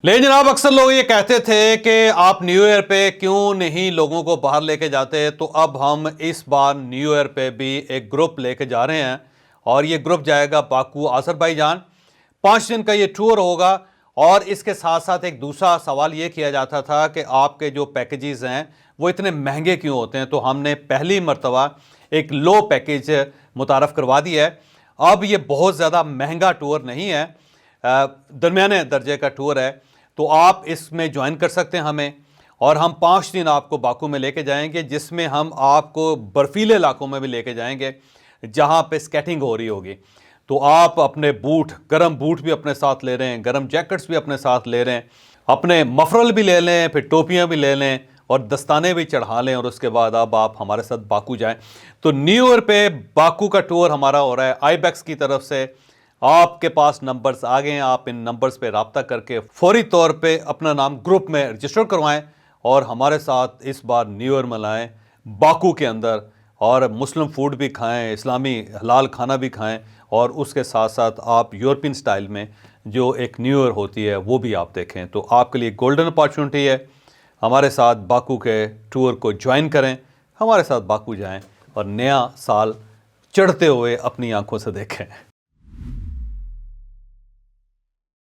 लेकिन जनाब अक्सर लोग ये कहते थे कि आप न्यू ईयर पे क्यों नहीं लोगों को बाहर लेके जाते। तो अब हम इस बार न्यू ईयर पे भी एक ग्रुप लेके जा रहे हैं और ये ग्रुप जाएगा बाकू अज़रबैजान। 5 दिन का ये टूर होगा। और इसके साथ साथ एक दूसरा सवाल ये किया जाता था कि आपके जो पैकेजेस हैं वो इतने महंगे क्यों होते हैं। तो हमने पहली मर्तबा एक लो पैकेज मुतारफ़ करवा दिया है। अब ये बहुत ज़्यादा महंगा टूर नहीं है, दरमियाने दर्जे का टूर है। तो आप इसमें ज्वाइन कर सकते हैं हमें, और हम 5 दिन आपको बाकू में लेके जाएंगे, जिसमें हम आपको बर्फीले इलाकों में भी लेके जाएंगे जहां पे स्केटिंग हो रही होगी। तो आप अपने बूट, गर्म बूट भी अपने साथ ले रहे हैं, गर्म जैकेट्स भी अपने साथ ले रहे हैं, अपने मफरल भी ले लें, फिर टोपियां भी ले लें और दस्ताने भी चढ़ा लें, और उसके बाद अब आप हमारे साथ बाकू जाएं। तो न्यू ईयर पे बाकू का टूर हमारा हो रहा है आईबैक्स की तरफ से। आपके पास नंबर्स आ गए हैं, आप इन नंबर्स पे रब्ता करके फौरी तौर पे अपना नाम ग्रुप में रजिस्टर करवाएं और हमारे साथ इस बार न्यू ईयर मनाएं बाकू के अंदर। और मुस्लिम फूड भी खाएं, इस्लामी हलाल खाना भी खाएं, और उसके साथ साथ आप यूरोपियन स्टाइल में जो एक न्यू ईयर होती है वो भी आप देखें। तो आपके लिए गोल्डन अपॉर्चुनिटी है, हमारे साथ बाकू के टूर को ज्वाइन करें, हमारे साथ बाकू जाएं और नया साल चढ़ते हुए अपनी आंखों से देखें।